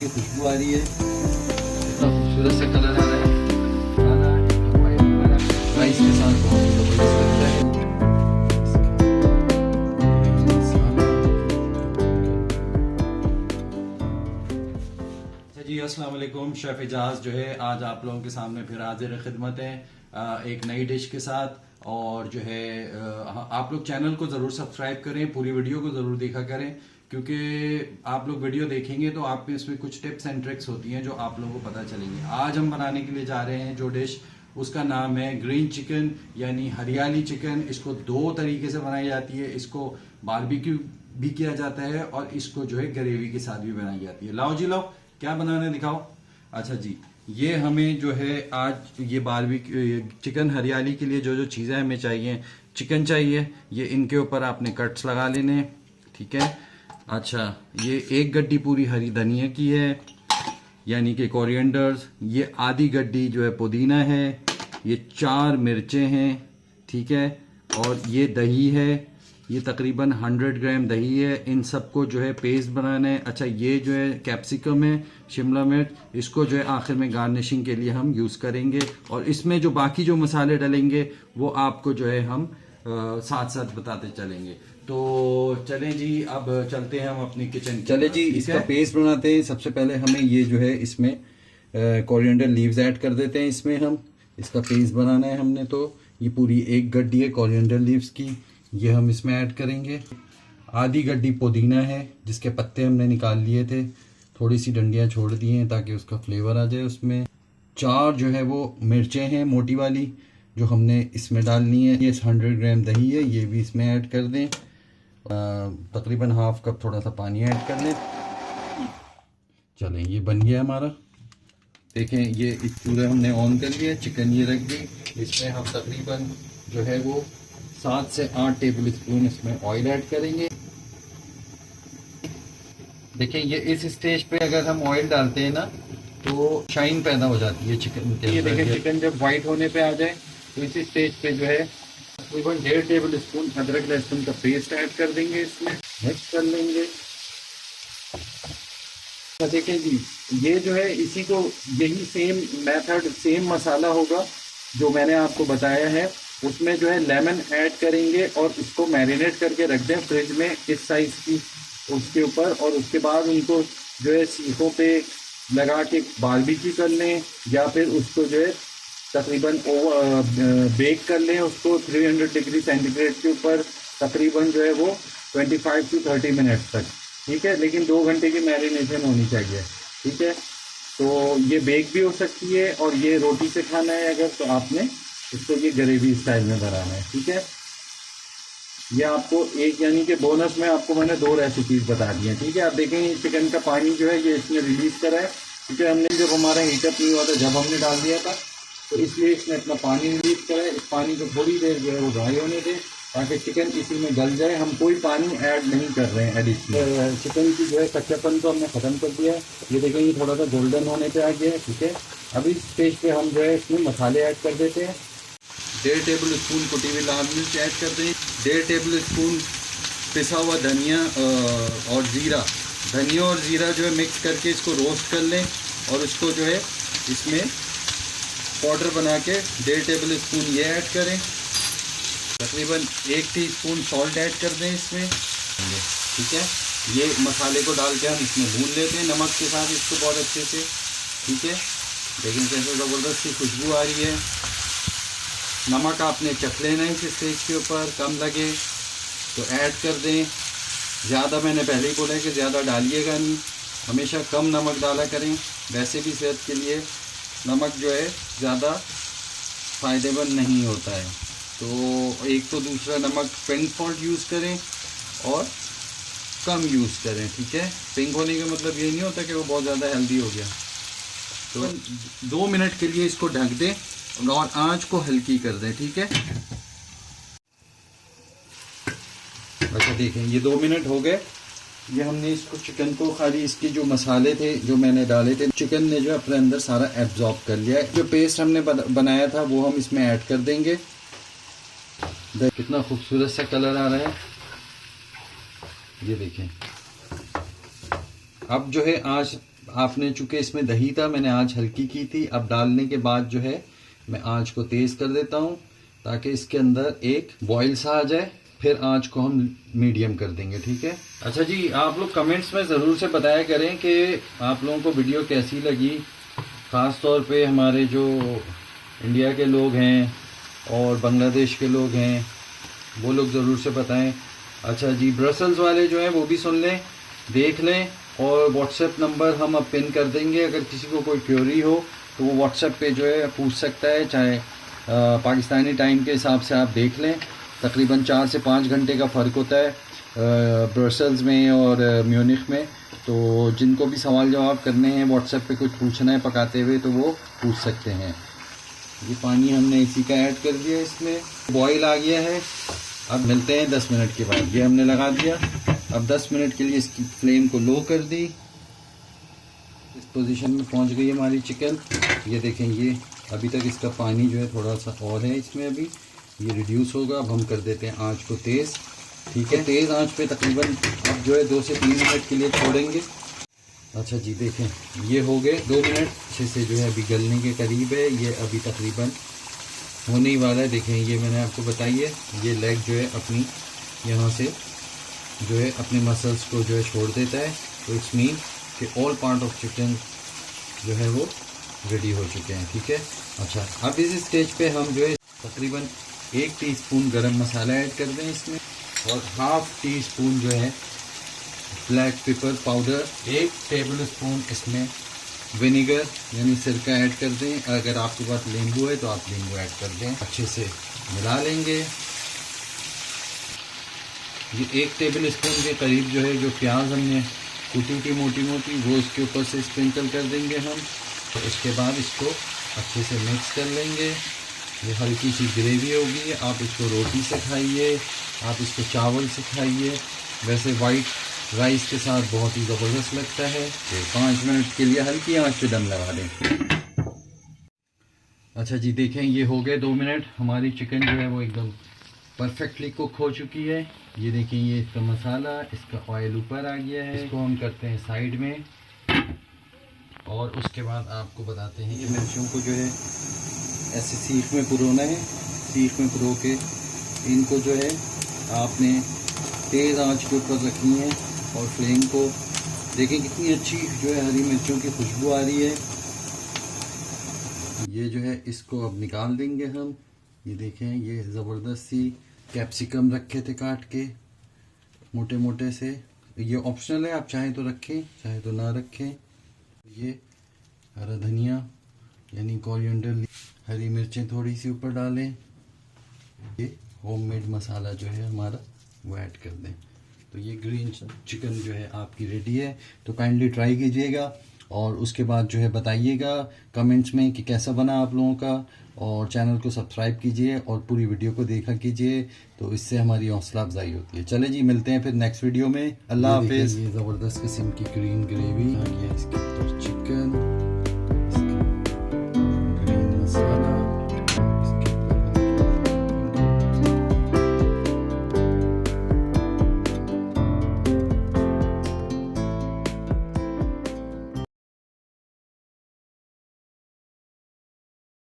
खुशबू आ रही है, इतना खूबसूरत सा कलर आ रहा है। खाना राइस के साथ बहुत ही जबरदस्त लगता है। जी अस्सलाम वालेकुम, शेफ एजाज जो है आज आप लोगों के सामने फिर हाजिर खिदमत है एक नई डिश के साथ। और जो है आप लोग चैनल को ज़रूर सब्सक्राइब करें, पूरी वीडियो को ज़रूर देखा करें, क्योंकि आप लोग वीडियो देखेंगे तो आप में इसमें कुछ टिप्स एंड ट्रिक्स होती हैं जो आप लोगों को पता चलेंगे। आज हम बनाने के लिए जा रहे हैं जो डिश, उसका नाम है ग्रीन चिकन यानी हरियाली चिकन। इसको दो तरीके से बनाई जाती है, इसको बारबेक्यू भी किया जाता है और इसको जो है ग्रेवी के साथ भी बनाई जाती है। लाओ जी लाओ, क्या बनाने दिखाओ। अच्छा जी, ये हमें जो है आज ये बारबेक्यू चिकन हरियाली के लिए जो जो चीज़ें हमें चाहिए, चिकन चाहिए, ये इनके ऊपर आपने कट्स लगा लेने हैं, ठीक है। अच्छा, ये एक गड्डी पूरी हरी धनिया की है यानी कि कोरिएंडर्स, ये आधी गड्डी जो है पुदीना है, ये 4 मिर्चें हैं, ठीक है। और ये दही है, ये तकरीबन 100 ग्राम दही है। इन सबको जो है पेस्ट बनाना है। अच्छा, ये जो है कैप्सिकम है, शिमला मिर्च, इसको जो है आखिर में गार्निशिंग के लिए हम यूज़ करेंगे। और इसमें जो बाकी जो मसाले डलेंगे वो आपको जो है हम साथ साथ बताते चलेंगे। तो चलें जी, अब चलते हैं हम अपनी किचन। चले जी, इसका पेस्ट बनाते हैं। सबसे पहले हमें ये जो है इसमें कोरिएंडर लीव्स ऐड कर देते हैं। इसमें हम इसका पेस्ट बनाना है हमने, तो ये पूरी एक गड्डी है कोरिएंडर लीव्स की, ये हम इसमें ऐड करेंगे। आधी गड्डी पुदीना है जिसके पत्ते हमने निकाल लिए थे, थोड़ी सी डंडियां छोड़ दी हैं ताकि उसका फ्लेवर आ जाए उसमें। 4 जो है वो मिर्चें हैं मोटी वाली जो हमने इसमें डालनी है। ये 100 ग्राम दही है, ये भी इसमें ऐड कर दें। तकरीबन हाफ कप थोड़ा सा पानी ऐड कर लें। चलें, ये बन गया हमारा। देखें, ये इस पूरा हमने ऑन कर लिया, चिकन ये रख दी। इसमें हम तकरीबन जो है वो 7 से 8 टेबल स्पून इसमें ऑयल ऐड करेंगे। देखें, ये इस स्टेज पे अगर हम ऑयल डालते हैं ना तो शाइन पैदा हो जाती है चिकन के। ये देखें, चिकन जब वाइट होने पे आ जाए तो इस स्टेज पे जो है तकरीबन 1.5 टेबल स्पून अदरक लहसुन का पेस्ट ऐड कर देंगे, इसमें मिक्स कर लेंगे। तो देखें जी, ये जो है इसी को यही सेम मेथड, सेम मसाला होगा जो मैंने आपको बताया है। उसमें जो है लेमन ऐड करेंगे और इसको मैरिनेट करके रख दें फ्रिज में इस साइज की उसके ऊपर। और उसके बाद उनको जो है सीखों पे लगा के बारबेक्यू कर लें, या फिर उसको जो है तकरीबन बेक कर लें उसको 300 डिग्री सेंटीग्रेड के ऊपर तकरीबन जो है वो 25 से 30 मिनट तक, ठीक है। लेकिन 2 घंटे की मैरिनेशन होनी चाहिए, ठीक है। तो ये बेक भी हो सकती है, और ये रोटी से खाना है अगर तो आपने इसको ये ग्रेवी स्टाइल में बनाना है, ठीक है। ये आपको एक यानी कि बोनस में आपको मैंने 2 रेसिपीज बता दी हैं, ठीक है। आप देखें, चिकन का पानी जो है ये इसने रिलीज करा है, क्योंकि हमने जब हमारा हीटअप नहीं हुआ था, जब हमने डाल दिया था, तो इसलिए इसने अपना पानी रिलीज करा है। इस पानी को थोड़ी देर जो है वो ड्राई होने दें ताकि चिकन इसी में गल जाए। हम कोई पानी ऐड नहीं कर रहे हैं एडिशनल। चिकन की जो है कच्चापन तो हमने ख़त्म कर दिया है। ये देखें, ये थोड़ा सा गोल्डन होने पे आ गया है, ठीक है। अभी इस स्टेज पे हम जो है इसमें मसाले ऐड कर देते हैं। 1.5 टेबल स्पून कुटी हुई लाल मिर्च ऐड कर दें। 1.5 टेबल स्पून पिसा हुआ धनिया और ज़ीरा। धनिया और ज़ीरा जो है मिक्स करके इसको रोस्ट कर लें, और उसको जो है इसमें पाउडर बना के 1.5 टेबल स्पून ये ऐड करें। तकरीबन 1 टीस्पून सॉल्ट ऐड कर दें इसमें, ठीक है। ये मसाले को डाल के हम इसमें भून लेते हैं नमक के साथ इसको बहुत अच्छे से, ठीक है। लेकिन कैसे ज़बरदस्त सी खुशबू आ रही है। नमक आपने चख लेना है इस स्टेज के ऊपर, कम लगे तो ऐड कर दें। ज़्यादा मैंने पहले ही बोला है कि ज़्यादा डालिएगा नहीं, हमेशा कम नमक डाला करें। वैसे भी सेहत के लिए नमक जो है ज़्यादा फ़ायदेमंद नहीं होता है। तो एक तो दूसरा नमक पिंक सॉल्ट यूज़ करें और कम यूज़ करें, ठीक है। पिंक होने का मतलब ये नहीं होता कि वो बहुत ज़्यादा हेल्दी हो गया। तो 2 मिनट के लिए इसको ढक दें और आंच को हल्की कर दें, ठीक है। अच्छा देखें, ये 2 मिनट हो गए। ये हमने इसको चिकन को खाली इसकी जो मसाले थे जो मैंने डाले थे, चिकन ने जो अपने अंदर सारा एब्जॉर्ब कर लिया है। जो पेस्ट हमने बनाया था वो हम इसमें ऐड कर देंगे। कितना खूबसूरत सा कलर आ रहा है, ये देखें। अब जो है आज आपने चूँकि इसमें दही था, मैंने आंच हल्की की थी। अब डालने के बाद जो है मैं आंच को तेज़ कर देता हूँ ताकि इसके अंदर एक बॉयल सा आ जाए, फिर आंच को हम मीडियम कर देंगे। ठीक है। अच्छा जी, आप लोग कमेंट्स में ज़रूर से बताया करें कि आप लोगों को वीडियो कैसी लगी। ख़ास तौर पे हमारे जो इंडिया के लोग हैं और बांग्लादेश के लोग हैं, वो लोग ज़रूर से बताएं। अच्छा जी, ब्रसल्स वाले जो हैं वो भी सुन लें, देख लें, और व्हाट्सएप नंबर हम अब पिन कर देंगे। अगर किसी को कोई क्वेरी हो तो वो व्हाट्सएप पे जो है पूछ सकता है, चाहे पाकिस्तानी टाइम के हिसाब से आप देख लें। तकरीबन 4 से 5 घंटे का फ़र्क होता है ब्रसल्स में और म्यूनिख में। तो जिनको भी सवाल जवाब करने हैं, व्हाट्सएप पे कुछ पूछना है पकाते हुए, तो वो पूछ सकते हैं। ये पानी हमने इसी का ऐड कर दिया, इसमें बॉईल आ गया है। अब मिलते हैं 10 मिनट के बाद। ये हमने लगा दिया। अब 10 मिनट के लिए इसकी फ्लेम को लो कर दी। इस पोजीशन में पहुंच गई हमारी चिकन। ये देखें, ये अभी तक इसका पानी जो है थोड़ा सा और है इसमें, अभी ये रिड्यूस होगा। अब हम कर देते हैं आंच को तेज़। ठीक है, तेज़ आंच पे तकरीबन अब जो है 2 से 3 मिनट के लिए छोड़ेंगे। अच्छा जी, देखें ये हो गए 2 मिनट, अच्छे से जो है अभी गलने के करीब है। ये अभी तकरीबन होने ही वाला है। देखें, ये मैंने आपको बताई है, ये लेग जो है अपनी यहाँ से जो है अपने मसल्स को जो है छोड़ देता है। तो इट्स मीन कि ऑल पार्ट ऑफ चिकन जो है वो रेडी हो चुके हैं। ठीक है। अच्छा, अब इस स्टेज पे हम जो है तकरीबन 1 टीस्पून गरम मसाला ऐड कर दें इसमें, और हाफ टी स्पून जो है black pepper powder, 1 table spoon इसमें विनेगर यानी सिरका ऐड कर दें। अगर आपके पास नींबू है तो आप नींबू ऐड कर दें। अच्छे से मिला लेंगे। ये 1 टेबल स्पून के करीब जो है जो प्याज हमने कुटी थी मोटी मोटी, वो इसके ऊपर से स्प्रिंकल कर देंगे हम। तो उसके बाद इसको अच्छे से मिक्स कर लेंगे। ये हल्की सी ग्रेवी होगी। आप इसको रोटी से खाइए, आप इसको चावल से खाइए, वैसे वाइट राइस के साथ बहुत ही ज़बरदस्त लगता है। तो 5 मिनट के लिए हल्की आंच पे दम लगा दें। अच्छा जी, देखें ये हो गए 2 मिनट। हमारी चिकन जो है वो एकदम परफेक्टली कुक हो चुकी है। ये देखें, ये इसका मसाला, इसका ऑयल ऊपर आ गया है। इसको हम करते हैं साइड में, और उसके बाद आपको बताते हैं कि मिर्चों को जो है ऐसे सीख में पुरोना है। सीख में पुरो के इनको जो है आपने तेज़ आंच के ऊपर रखनी है, और फ्लेम को देखें कितनी अच्छी जो है हरी मिर्चों की खुशबू आ रही है। ये जो है इसको अब निकाल देंगे हम। ये देखें, ये ज़बरदस्त सी कैप्सिकम रखे थे काट के मोटे मोटे से। ये ऑप्शनल है, आप चाहें तो रखें, चाहे तो ना रखें। ये हरा धनिया यानी कोरिएंडर, हरी मिर्चें थोड़ी सी ऊपर डालें। ये होममेड मसाला जो है हमारा वो ऐड कर दें। तो ये ग्रीन चिकन जो है आपकी रेडी है। तो काइंडली ट्राई कीजिएगा, और उसके बाद जो है बताइएगा कमेंट्स में कि कैसा बना आप लोगों का। और चैनल को सब्सक्राइब कीजिए और पूरी वीडियो को देखा कीजिए, तो इससे हमारी हौसला अफजाई होती है। चले जी, मिलते हैं फिर नेक्स्ट वीडियो में। अल्लाह हाफिज़। ये ज़बरदस्त किस्म की ग्रीन ग्रेवी आ गया इसके ऊपर चिकन।